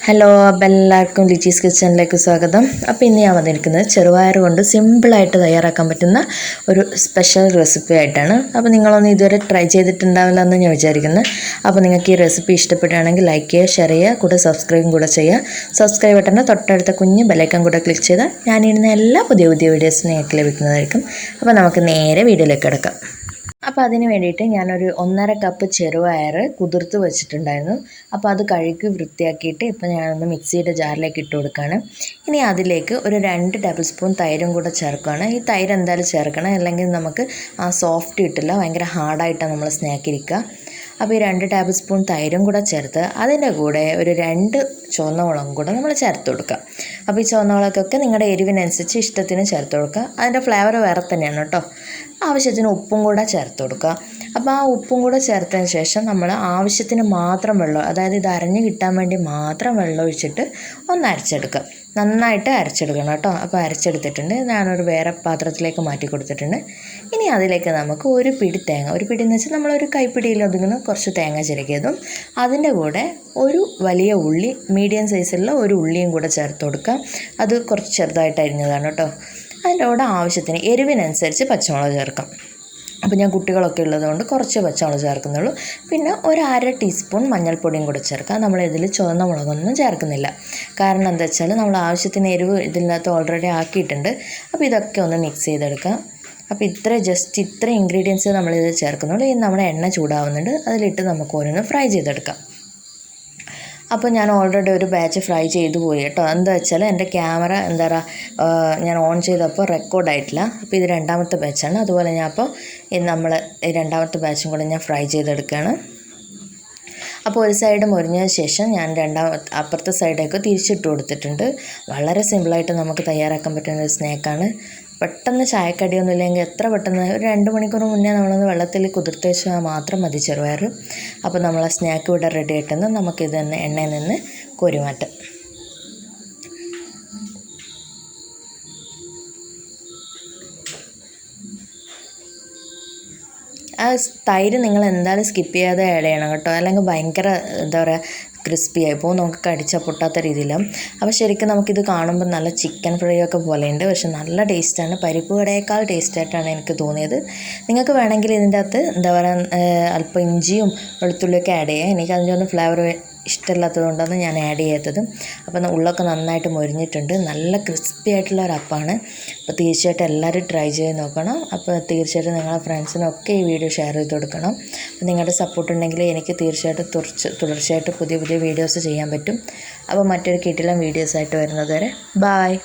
Hello, അപ്പോൾ എല്ലാവർക്കും ലിച്ചീസ് കിച്ചണിലേക്ക് സ്വാഗതം. അപ്പോൾ ഇന്ന് ഞാൻ വന്നിരിക്കുന്നത് ചെറുപയർ കൊണ്ട് സിമ്പിളായിട്ട് തയ്യാറാക്കാൻ പറ്റുന്ന ഒരു സ്പെഷ്യൽ റെസിപ്പി ആയിട്ടാണ്. അപ്പോൾ നിങ്ങളൊന്നും ഇതുവരെ ട്രൈ ചെയ്തിട്ടുണ്ടാവില്ല എന്ന് ഞാൻ വിചാരിക്കുന്നത്. അപ്പോൾ നിങ്ങൾക്ക് ഈ റെസിപ്പി ഇഷ്ടപ്പെടുകയാണെങ്കിൽ ലൈക്ക് ചെയ്യുക, ഷെയർ ചെയ്യുക, കൂടെ സബ്സ്ക്രൈബും കൂടെ ചെയ്യുക. സബ്സ്ക്രൈബ് ബട്ടൻ്റെ തൊട്ടടുത്ത കുഞ്ഞ് ബെലൈക്കൺ കൂടെ ക്ലിക്ക് ചെയ്താൽ ഞാനിടുന്ന എല്ലാ പുതിയ വീഡിയോസും നിങ്ങൾക്ക് ലഭിക്കുന്നതായിരിക്കും. അപ്പോൾ നമുക്ക് നേരെ വീഡിയോയിലേക്ക് കിടക്കാം. അപ്പോൾ അതിന് വേണ്ടിയിട്ട് ഞാനൊരു 1.5 കപ്പ് ചെറുപയർ കുതിർത്ത് വെച്ചിട്ടുണ്ടായിരുന്നു. അപ്പോൾ അത് കഴുകി വൃത്തിയാക്കിയിട്ട് ഇപ്പോൾ ഞാനൊന്ന് മിക്സിയുടെ ജാറിലേക്ക് ഇട്ട് കൊടുക്കുകയാണ്. ഇനി അതിലേക്ക് ഒരു 2 ടേബിൾ സ്പൂൺ തൈരും കൂടെ ചേർക്കുകയാണ്. ഈ തൈര് എന്തായാലും ചേർക്കണം, അല്ലെങ്കിൽ നമുക്ക് ആ സോഫ്റ്റ് കിട്ടില്ല, ഭയങ്കര ഹാർഡായിട്ടാണ് നമ്മൾ സ്നാക്കിരിക്കുക. അപ്പോൾ ഈ 2 ടേബിൾ സ്പൂൺ തൈരും കൂടെ ചേർത്ത് അതിൻ്റെ കൂടെ ഒരു 2 ചുവന്ന മുളകും കൂടെ നമ്മൾ ചേർത്ത് കൊടുക്കുക. അപ്പോൾ ഈ ചുവന്ന മുളകൊക്കെ നിങ്ങളുടെ എരിവിനനുസരിച്ച് ഇഷ്ടത്തിന് ചേർത്ത് കൊടുക്കുക. അതിൻ്റെ ഫ്ലേവർ വേറെ തന്നെയാണ് കേട്ടോ. ആവശ്യത്തിന് ഉപ്പും കൂടെ ചേർത്ത് കൊടുക്കുക. അപ്പോൾ ആ ഉപ്പും കൂടെ ചേർത്തതിന് ശേഷം നമ്മൾ ആവശ്യത്തിന് മാത്രം വെള്ളം, അതായത് ഇത് അരഞ്ഞ് കിട്ടാൻ വേണ്ടി മാത്രം വെള്ളം ഒഴിച്ചിട്ട് ഒന്ന് അരച്ചെടുക്കുക. നന്നായിട്ട് അരച്ചെടുക്കണം കേട്ടോ. അപ്പോൾ അരച്ചെടുത്തിട്ടുണ്ട്, ഞാനൊരു വേറെ പാത്രത്തിലേക്ക് മാറ്റി കൊടുത്തിട്ടുണ്ട്. ഇനി അതിലേക്ക് നമുക്ക് ഒരു പിടി തേങ്ങ, ഒരു പിടി എന്ന് വെച്ചാൽ നമ്മളൊരു കൈപ്പിടിയിൽ ഒതുങ്ങുന്ന കുറച്ച് തേങ്ങ ചിരകിയതും, അതിൻ്റെ കൂടെ ഒരു വലിയ ഉള്ളി, മീഡിയം സൈസിലുള്ള ഒരു ഉള്ളിയും കൂടെ ചേർത്ത് കൊടുക്കുക. അത് കുറച്ച് ചെറുതായിട്ട് അരിഞ്ഞതാണ് കേട്ടോ. അതിൻ്റെ കൂടെ ആവശ്യത്തിന് എരിവിനനുസരിച്ച് പച്ചമുളക് ചേർക്കാം. അപ്പോൾ ഞാൻ കുട്ടികളൊക്കെ ഉള്ളതുകൊണ്ട് കുറച്ച് പച്ചമുളക് ചേർക്കുന്നുള്ളൂ. പിന്നെ ഒരു 1/2 ടീസ്പൂൺ മഞ്ഞൾപ്പൊടിയും കൂടെ ചേർക്കാം. നമ്മളിതിൽ ചുവന്ന മുളകൊന്നും ചേർക്കുന്നില്ല. കാരണം എന്താ വെച്ചാൽ നമ്മൾ ആവശ്യത്തിന് എരിവ് ഇതിനകത്ത് ഓൾറെഡി ആക്കിയിട്ടുണ്ട്. അപ്പോൾ ഇതൊക്കെ ഒന്ന് മിക്സ് ചെയ്തെടുക്കാം. അപ്പോൾ ഇത്ര ഇൻഗ്രീഡിയൻസ് നമ്മളിത് ചേർക്കുന്നുള്ളൂ. ഇനി നമ്മുടെ എണ്ണ ചൂടാവുന്നുണ്ട്, അതിലിട്ട് നമുക്ക് ഓരോന്ന് ഫ്രൈ ചെയ്തെടുക്കാം. അപ്പോൾ ഞാൻ ഓൾറെഡി ഒരു ബാച്ച് ഫ്രൈ ചെയ്തു പോയി കേട്ടോ. എന്താ വെച്ചാൽ എൻ്റെ ക്യാമറ ഞാൻ ഓൺ ചെയ്തപ്പോൾ റെക്കോർഡായിട്ടില്ല. അപ്പോൾ ഇത് 2ാമത്തെ ബാച്ചാണ്. അതുപോലെ ഞാൻ അപ്പോൾ നമ്മൾ 2ാമത്തെ ബാച്ചും കൂടെ ഞാൻ ഫ്രൈ ചെയ്തെടുക്കുകയാണ്. അപ്പോൾ ഒരു സൈഡ് മുരിഞ്ഞതിന് ശേഷം ഞാൻ അപ്പുറത്തെ സൈഡേക്ക് തിരിച്ചിട്ട് കൊടുത്തിട്ടുണ്ട്. വളരെ സിമ്പിളായിട്ട് നമുക്ക് തയ്യാറാക്കാൻ പറ്റുന്ന ഒരു സ്നാക്കാണ്. പെട്ടെന്ന് ചായക്കടിയൊന്നും ഇല്ലെങ്കിൽ എത്ര പെട്ടെന്ന് ഒരു 2 മണിക്കൂർ മുന്നേ നമ്മളൊന്ന് വെള്ളത്തിൽ കുതിർത്ത് വെച്ചാൽ മാത്രം മതി ചെറുപയർ. അപ്പോൾ നമ്മളെ സ്നാക്ക് ഇവിടെ റെഡി ആയിട്ടെന്ന് നമുക്കിത് തന്നെ എണ്ണയിൽ നിന്ന് കോരി മാറ്റാം. ആ തൈര് നിങ്ങൾ എന്തായാലും സ്കിപ്പ് ചെയ്യാതെ ആഡ് ചെയ്യണം കേട്ടോ, അല്ലെങ്കിൽ ഭയങ്കര എന്താ പറയുക ക്രിസ്പി ആയിപ്പോൾ നമുക്ക് കടിച്ചാൽ പൊട്ടാത്ത രീതിയിലാണ്. അപ്പോൾ ശരിക്കും നമുക്കിത് കാണുമ്പോൾ നല്ല ചിക്കൻ ഫ്രൈ ഒക്കെ പോലെയുണ്ട്, പക്ഷെ നല്ല ടേസ്റ്റാണ്. പരിപ്പ് വടയേക്കാൾ ടേസ്റ്റായിട്ടാണ് എനിക്ക് തോന്നിയത്. നിങ്ങൾക്ക് വേണമെങ്കിൽ ഇതിൻ്റെ അകത്ത് എന്താ പറയുക അല്പം ഇഞ്ചിയും വെളുത്തുള്ളിയൊക്കെ ആഡ് ചെയ്യാം. എനിക്ക് അതിൻ്റെ ഒന്നും ഫ്ലേവർ ഇഷ്ടമില്ലാത്തത് കൊണ്ടാണ് ഞാൻ ആഡ് ചെയ്യാത്തത്. അപ്പോൾ ഉള്ളൊക്കെ നന്നായിട്ട് മൊരിഞ്ഞിട്ടുണ്ട്. നല്ല ക്രിസ്പി ആയിട്ടുള്ള ഒരു അപ്പമാണ്. അപ്പോൾ തീർച്ചയായിട്ടും എല്ലാവരും ട്രൈ ചെയ്ത് നോക്കണം. അപ്പോൾ തീർച്ചയായിട്ടും നിങ്ങളുടെ ഫ്രണ്ട്സിനൊക്കെ ഈ വീഡിയോ ഷെയർ ചെയ്ത് കൊടുക്കണം. അപ്പോൾ നിങ്ങളുടെ സപ്പോർട്ട് ഉണ്ടെങ്കിൽ എനിക്ക് തീർച്ചയായിട്ടും തുടർച്ചയായിട്ട് പുതിയ വീഡിയോസ് ചെയ്യാൻ പറ്റും. അപ്പോൾ മറ്റൊരു കിടിലൻ വീഡിയോസായിട്ട് വരുന്നത് വരെ ബായ്.